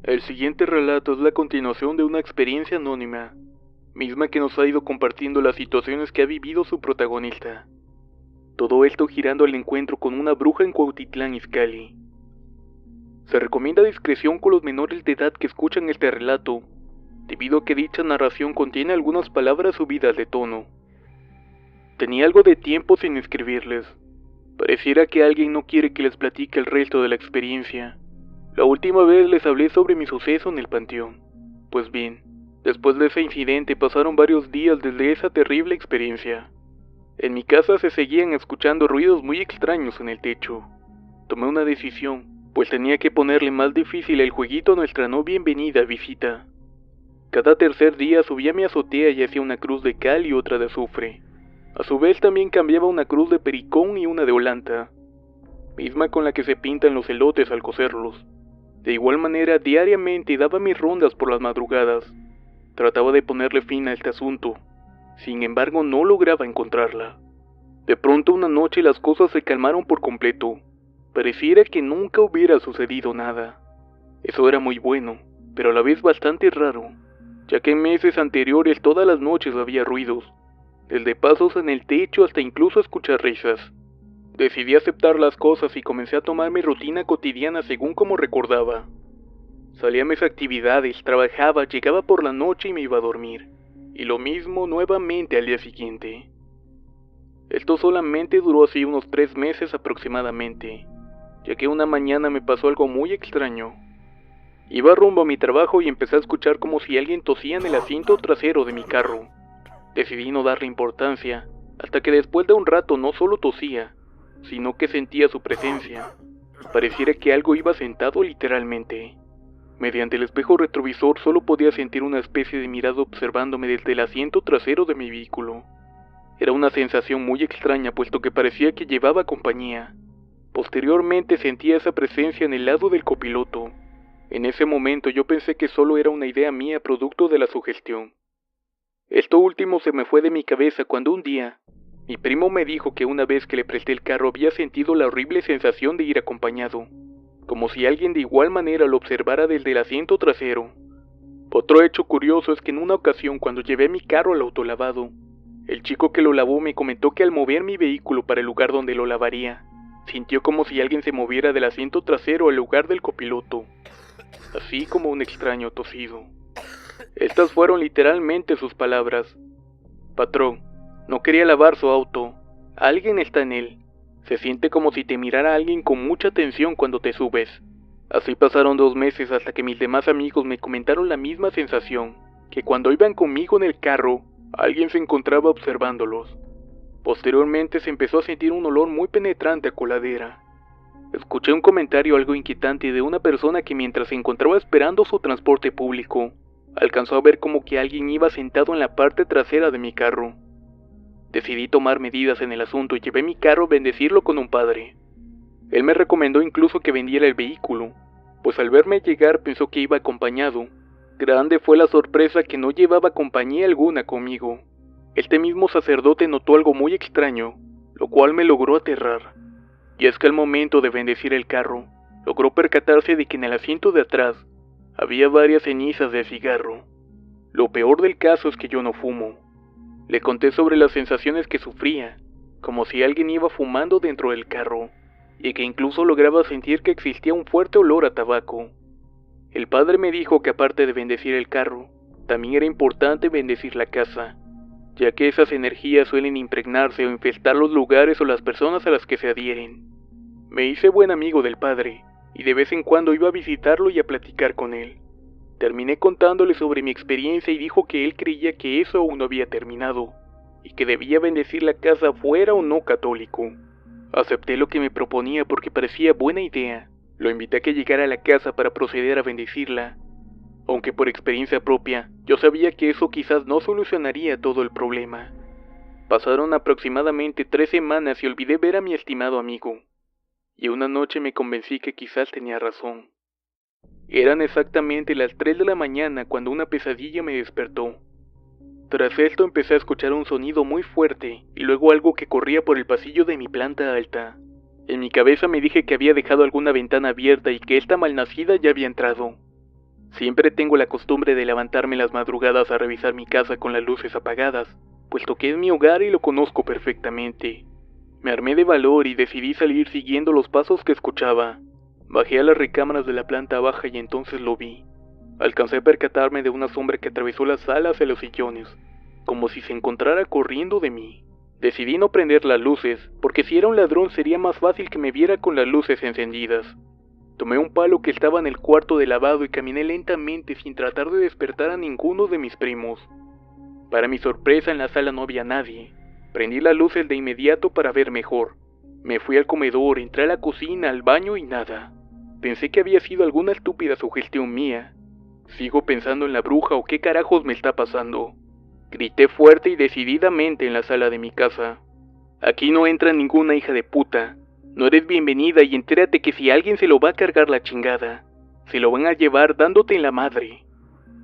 El siguiente relato es la continuación de una experiencia anónima, misma que nos ha ido compartiendo las situaciones que ha vivido su protagonista. Todo esto girando al encuentro con una bruja en Cuautitlán Izcalli. Se recomienda discreción con los menores de edad que escuchan este relato, debido a que dicha narración contiene algunas palabras subidas de tono. Tenía algo de tiempo sin escribirles. Pareciera que alguien no quiere que les platique el resto de la experiencia. La última vez les hablé sobre mi suceso en el panteón. Pues bien, después de ese incidente pasaron varios días desde esa terrible experiencia. En mi casa se seguían escuchando ruidos muy extraños en el techo. Tomé una decisión, pues tenía que ponerle más difícil el jueguito a nuestra no bienvenida visita. Cada tercer día subía a mi azotea y hacía una cruz de cal y otra de azufre. A su vez también cambiaba una cruz de pericón y una de holanta, misma con la que se pintan los elotes al cocerlos. De igual manera, diariamente daba mis rondas por las madrugadas. Trataba de ponerle fin a este asunto. Sin embargo, no lograba encontrarla. De pronto una noche las cosas se calmaron por completo. Pareciera que nunca hubiera sucedido nada. Eso era muy bueno, pero a la vez bastante raro, ya que en meses anteriores todas las noches había ruidos, desde pasos en el techo hasta incluso escuchar risas. Decidí aceptar las cosas y comencé a tomar mi rutina cotidiana según como recordaba. Salía a mis actividades, trabajaba, llegaba por la noche y me iba a dormir. Y lo mismo nuevamente al día siguiente. Esto solamente duró así unos 3 meses aproximadamente, ya que una mañana me pasó algo muy extraño. Iba rumbo a mi trabajo y empecé a escuchar como si alguien tosía en el asiento trasero de mi carro. Decidí no darle importancia, hasta que después de un rato no solo tosía, sino que sentía su presencia. Pareciera que algo iba sentado literalmente. Mediante el espejo retrovisor solo podía sentir una especie de mirada observándome desde el asiento trasero de mi vehículo. Era una sensación muy extraña puesto que parecía que llevaba compañía. Posteriormente sentía esa presencia en el lado del copiloto. En ese momento yo pensé que solo era una idea mía producto de la sugestión. Esto último se me fue de mi cabeza cuando un día, mi primo me dijo que una vez que le presté el carro había sentido la horrible sensación de ir acompañado, como si alguien de igual manera lo observara desde el asiento trasero. Otro hecho curioso es que en una ocasión cuando llevé mi carro al autolavado, el chico que lo lavó me comentó que al mover mi vehículo para el lugar donde lo lavaría, sintió como si alguien se moviera del asiento trasero al lugar del copiloto, así como un extraño tosido. Estas fueron literalmente sus palabras. Patrón, no quería lavar su auto. Alguien está en él. Se siente como si te mirara alguien con mucha atención cuando te subes. Así pasaron 2 meses hasta que mis demás amigos me comentaron la misma sensación, que cuando iban conmigo en el carro, alguien se encontraba observándolos. Posteriormente se empezó a sentir un olor muy penetrante a coladera. Escuché un comentario algo inquietante de una persona que mientras se encontraba esperando su transporte público, alcanzó a ver como que alguien iba sentado en la parte trasera de mi carro. Decidí tomar medidas en el asunto y llevé mi carro a bendecirlo con un padre. Él me recomendó incluso que vendiera el vehículo, pues al verme llegar pensó que iba acompañado. Grande fue la sorpresa que no llevaba compañía alguna conmigo. Este mismo sacerdote notó algo muy extraño, lo cual me logró aterrar. Y es que al momento de bendecir el carro, logró percatarse de que en el asiento de atrás había varias cenizas de cigarro. Lo peor del caso es que yo no fumo. Le conté sobre las sensaciones que sufría, como si alguien iba fumando dentro del carro, y que incluso lograba sentir que existía un fuerte olor a tabaco. El padre me dijo que aparte de bendecir el carro, también era importante bendecir la casa, ya que esas energías suelen impregnarse o infestar los lugares o las personas a las que se adhieren. Me hice buen amigo del padre, y de vez en cuando iba a visitarlo y a platicar con él. Terminé contándole sobre mi experiencia y dijo que él creía que eso aún no había terminado, y que debía bendecir la casa fuera o no católico. Acepté lo que me proponía porque parecía buena idea. Lo invité a que llegara a la casa para proceder a bendecirla, aunque por experiencia propia, yo sabía que eso quizás no solucionaría todo el problema. Pasaron aproximadamente 3 semanas y olvidé ver a mi estimado amigo, y una noche me convencí que quizás tenía razón. Eran exactamente las 3 de la mañana cuando una pesadilla me despertó. Tras esto empecé a escuchar un sonido muy fuerte y luego algo que corría por el pasillo de mi planta alta. En mi cabeza me dije que había dejado alguna ventana abierta y que esta malnacida ya había entrado. Siempre tengo la costumbre de levantarme en las madrugadas a revisar mi casa con las luces apagadas, puesto que es mi hogar y lo conozco perfectamente. Me armé de valor y decidí salir siguiendo los pasos que escuchaba. Bajé a las recámaras de la planta baja y entonces lo vi. Alcancé a percatarme de una sombra que atravesó las salas de los sillones, como si se encontrara corriendo de mí. Decidí no prender las luces, porque si era un ladrón sería más fácil que me viera con las luces encendidas. Tomé un palo que estaba en el cuarto de lavado y caminé lentamente sin tratar de despertar a ninguno de mis primos. Para mi sorpresa, en la sala no había nadie. Prendí las luces de inmediato para ver mejor. Me fui al comedor, entré a la cocina, al baño y nada. Pensé que había sido alguna estúpida sugestión mía. Sigo pensando en la bruja o qué carajos me está pasando. Grité fuerte y decididamente en la sala de mi casa. Aquí no entra ninguna hija de puta. No eres bienvenida y entérate que si alguien se lo va a cargar la chingada, se lo van a llevar dándote en la madre.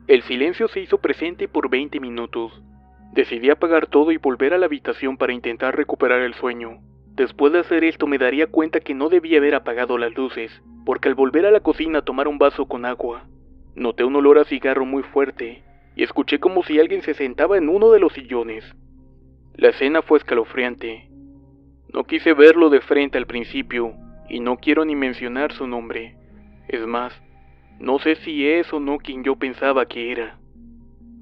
El silencio se hizo presente por 20 minutos. Decidí apagar todo y volver a la habitación para intentar recuperar el sueño. Después de hacer esto me daría cuenta que no debía haber apagado las luces, porque al volver a la cocina a tomar un vaso con agua, noté un olor a cigarro muy fuerte y escuché como si alguien se sentaba en uno de los sillones. La escena fue escalofriante. No quise verlo de frente al principio y no quiero ni mencionar su nombre. Es más, no sé si es o no quien yo pensaba que era.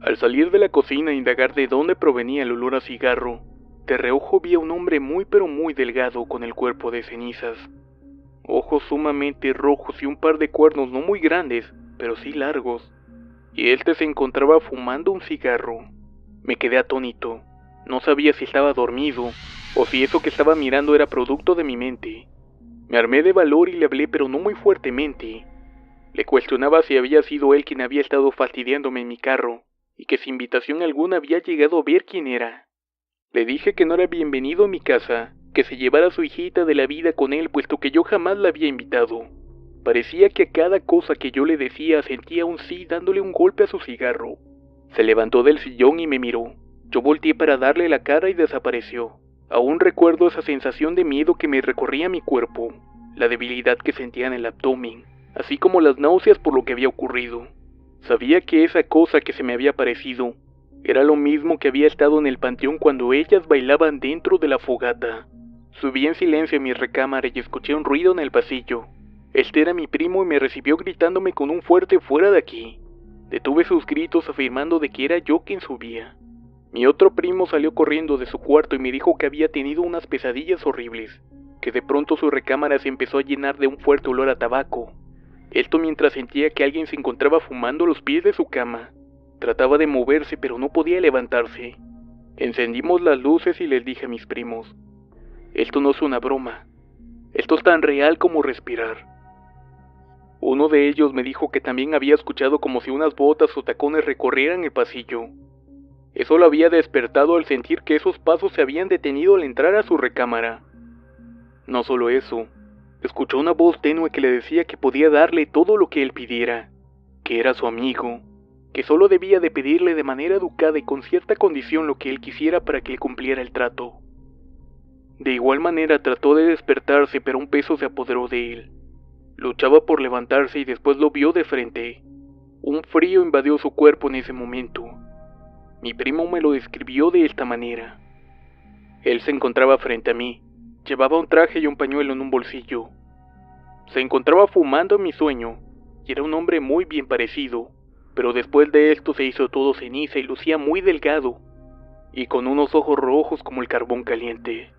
Al salir de la cocina e indagar de dónde provenía el olor a cigarro, de reojo vi a un hombre muy pero muy delgado con el cuerpo de cenizas. Ojos sumamente rojos y un par de cuernos no muy grandes, pero sí largos. Y este se encontraba fumando un cigarro. Me quedé atónito. No sabía si estaba dormido o si eso que estaba mirando era producto de mi mente. Me armé de valor y le hablé, pero no muy fuertemente. Le cuestionaba si había sido él quien había estado fastidiándome en mi carro y que sin invitación alguna había llegado a ver quién era. Le dije que no era bienvenido a mi casa, que se llevara a su hijita de la vida con él, puesto que yo jamás la había invitado. Parecía que a cada cosa que yo le decía sentía un sí dándole un golpe a su cigarro. Se levantó del sillón y me miró. Yo volteé para darle la cara y desapareció. Aún recuerdo esa sensación de miedo que me recorría mi cuerpo, la debilidad que sentía en el abdomen, así como las náuseas por lo que había ocurrido. Sabía que esa cosa que se me había parecido era lo mismo que había estado en el panteón cuando ellas bailaban dentro de la fogata. Subí en silencio a mi recámara y escuché un ruido en el pasillo. Este era mi primo y me recibió gritándome con un fuerte "fuera de aquí". Detuve sus gritos afirmando de que era yo quien subía. Mi otro primo salió corriendo de su cuarto y me dijo que había tenido unas pesadillas horribles, que de pronto su recámara se empezó a llenar de un fuerte olor a tabaco. Esto mientras sentía que alguien se encontraba fumando a los pies de su cama. Trataba de moverse pero no podía levantarse. Encendimos las luces y les dije a mis primos: esto no es una broma, esto es tan real como respirar. Uno de ellos me dijo que también había escuchado como si unas botas o tacones recorrieran el pasillo. Eso lo había despertado al sentir que esos pasos se habían detenido al entrar a su recámara. No solo eso, escuchó una voz tenue que le decía que podía darle todo lo que él pidiera, que era su amigo, que solo debía de pedirle de manera educada y con cierta condición lo que él quisiera para que le cumpliera el trato. De igual manera trató de despertarse, pero un peso se apoderó de él. Luchaba por levantarse y después lo vio de frente. Un frío invadió su cuerpo en ese momento. Mi primo me lo describió de esta manera. Él se encontraba frente a mí. Llevaba un traje y un pañuelo en un bolsillo. Se encontraba fumando en mi sueño, y era un hombre muy bien parecido, pero después de esto se hizo todo ceniza y lucía muy delgado, y con unos ojos rojos como el carbón caliente.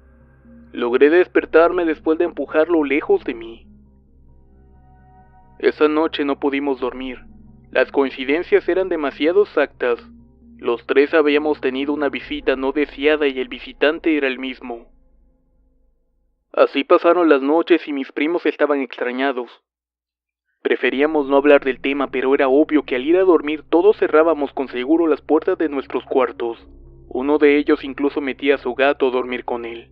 Logré despertarme después de empujarlo lejos de mí. Esa noche no pudimos dormir. Las coincidencias eran demasiado exactas. Los tres habíamos tenido una visita no deseada y el visitante era el mismo. Así pasaron las noches y mis primos estaban extrañados. Preferíamos no hablar del tema, pero era obvio que al ir a dormir todos cerrábamos con seguro las puertas de nuestros cuartos. Uno de ellos incluso metía a su gato a dormir con él.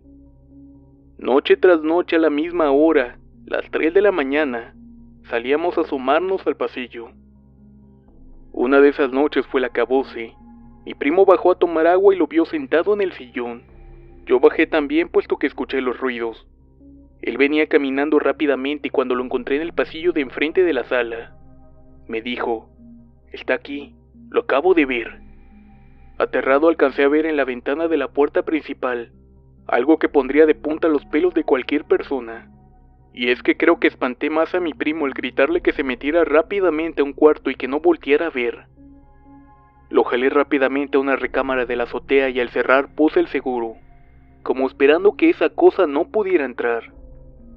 Noche tras noche a la misma hora, las 3 de la mañana, salíamos a asomarnos al pasillo. Una de esas noches fue el acabose. Mi primo bajó a tomar agua y lo vio sentado en el sillón. Yo bajé también puesto que escuché los ruidos. Él venía caminando rápidamente y cuando lo encontré en el pasillo de enfrente de la sala, me dijo: Está aquí. Lo acabo de ver. Aterrado alcancé a ver en la ventana de la puerta principal algo que pondría de punta los pelos de cualquier persona. Y es que creo que espanté más a mi primo al gritarle que se metiera rápidamente a un cuarto y que no volteara a ver. Lo jalé rápidamente a una recámara de la azotea y al cerrar puse el seguro, como esperando que esa cosa no pudiera entrar.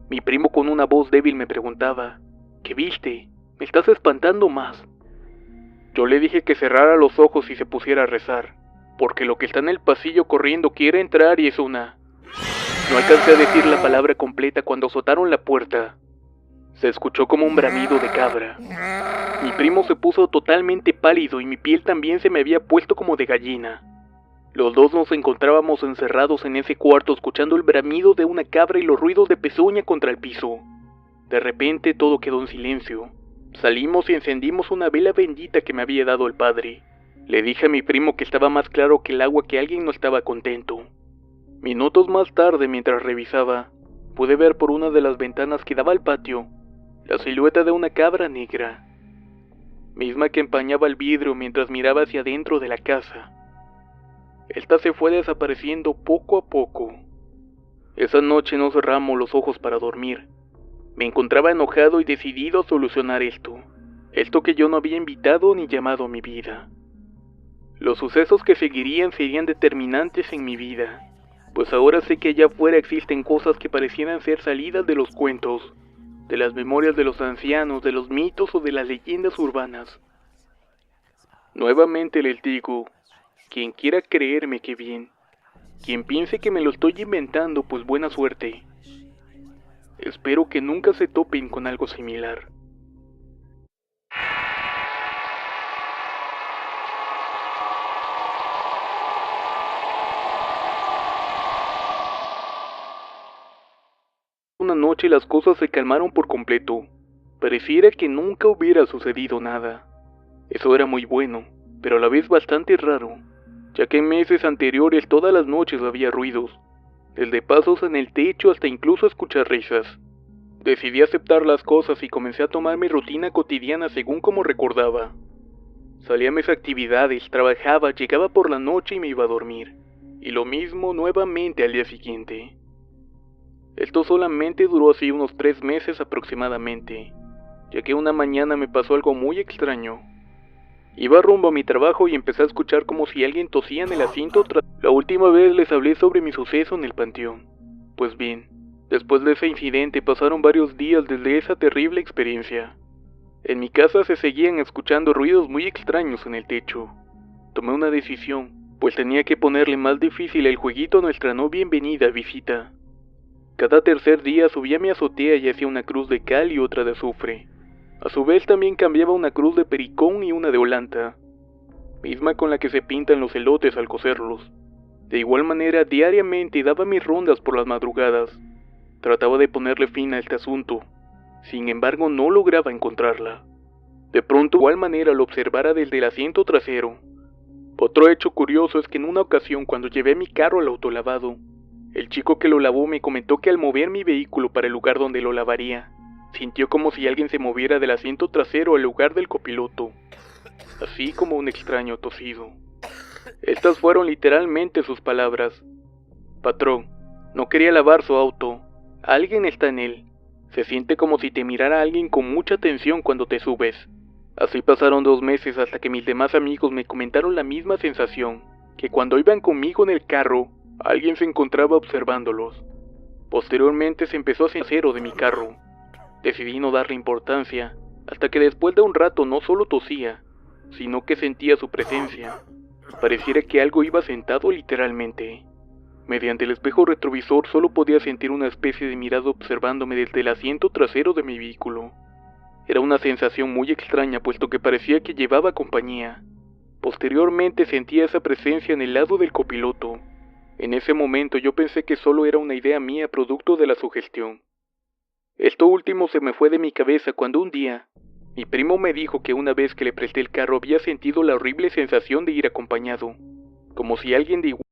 Mi primo con una voz débil me preguntaba, ¿qué viste? Me estás espantando más. Yo le dije que cerrara los ojos y se pusiera a rezar, porque lo que está en el pasillo corriendo quiere entrar y es una... No alcancé a decir la palabra completa cuando azotaron la puerta. Se escuchó como un bramido de cabra. Mi primo se puso totalmente pálido y mi piel también se me había puesto como de gallina. Los dos nos encontrábamos encerrados en ese cuarto escuchando el bramido de una cabra y los ruidos de pezuña contra el piso. De repente todo quedó en silencio. Salimos y encendimos una vela bendita que me había dado el padre. Le dije a mi primo que estaba más claro que el agua que alguien no estaba contento. Minutos más tarde, mientras revisaba, pude ver por una de las ventanas que daba al patio la silueta de una cabra negra, misma que empañaba el vidrio mientras miraba hacia adentro de la casa. Esta se fue desapareciendo poco a poco. Esa noche no cerramos los ojos para dormir. Me encontraba enojado y decidido a solucionar esto que yo no había invitado ni llamado a mi vida. Los sucesos que seguirían serían determinantes en mi vida, pues ahora sé que allá afuera existen cosas que parecieran ser salidas de los cuentos, de las memorias de los ancianos, de los mitos o de las leyendas urbanas. Nuevamente les digo, quien quiera creerme que bien, quien piense que me lo estoy inventando, pues buena suerte. Espero que nunca se topen con algo similar. Una noche las cosas se calmaron por completo. Pareciera que nunca hubiera sucedido nada. Eso era muy bueno, pero a la vez bastante raro, ya que en meses anteriores todas las noches había ruidos, desde pasos en el techo hasta incluso escuchar risas. Decidí aceptar las cosas y comencé a tomar mi rutina cotidiana según como recordaba. Salía a mis actividades, trabajaba, llegaba por la noche y me iba a dormir. Y lo mismo nuevamente al día siguiente. Esto solamente duró así unos 3 meses aproximadamente, ya que una mañana me pasó algo muy extraño. Iba rumbo a mi trabajo y empecé a escuchar como si alguien tosía en el asiento tras... La última vez les hablé sobre mi suceso en el panteón. Pues bien, después de ese incidente pasaron varios días desde esa terrible experiencia. En mi casa se seguían escuchando ruidos muy extraños en el techo. Tomé una decisión, pues tenía que ponerle más difícil el jueguito a nuestra no bienvenida visita. Cada tercer día subía a mi azotea y hacía una cruz de cal y otra de azufre. A su vez también cambiaba una cruz de pericón y una de holanta, misma con la que se pintan los elotes al cocerlos. De igual manera, diariamente daba mis rondas por las madrugadas. Trataba de ponerle fin a este asunto, sin embargo no lograba encontrarla. De pronto, de igual manera lo observara desde el asiento trasero. Otro hecho curioso es que en una ocasión cuando llevé mi carro al autolavado, el chico que lo lavó me comentó que al mover mi vehículo para el lugar donde lo lavaría, sintió como si alguien se moviera del asiento trasero al lugar del copiloto, así como un extraño tosido. Estas fueron literalmente sus palabras. Patrón, no quería lavar su auto. Alguien está en él. Se siente como si te mirara alguien con mucha atención cuando te subes. Así pasaron 2 meses hasta que mis demás amigos me comentaron la misma sensación, que cuando iban conmigo en el carro, alguien se encontraba observándolos. Posteriormente se empezó a hacer de mi carro. Decidí no darle importancia, hasta que después de un rato no solo tosía, sino que sentía su presencia. Pareciera que algo iba sentado literalmente. Mediante el espejo retrovisor solo podía sentir una especie de mirada observándome desde el asiento trasero de mi vehículo. Era una sensación muy extraña puesto que parecía que llevaba compañía. Posteriormente sentía esa presencia en el lado del copiloto. En ese momento yo pensé que solo era una idea mía producto de la sugestión. Esto último se me fue de mi cabeza cuando un día, mi primo me dijo que una vez que le presté el carro había sentido la horrible sensación de ir acompañado, como si alguien de igual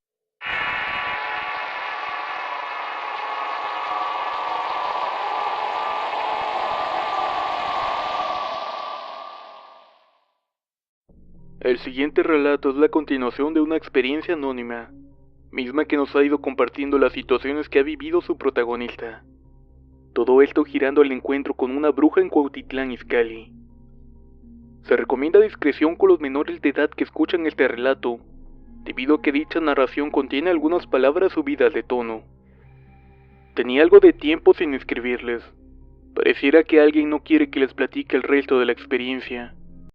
El siguiente relato es la continuación de una experiencia anónima, misma que nos ha ido compartiendo las situaciones que ha vivido su protagonista. Todo esto girando al encuentro con una bruja en Cuautitlán Izcalli. Se recomienda discreción con los menores de edad que escuchan este relato, debido a que dicha narración contiene algunas palabras subidas de tono. Tenía algo de tiempo sin escribirles. Pareciera que alguien no quiere que les platique el resto de la experiencia.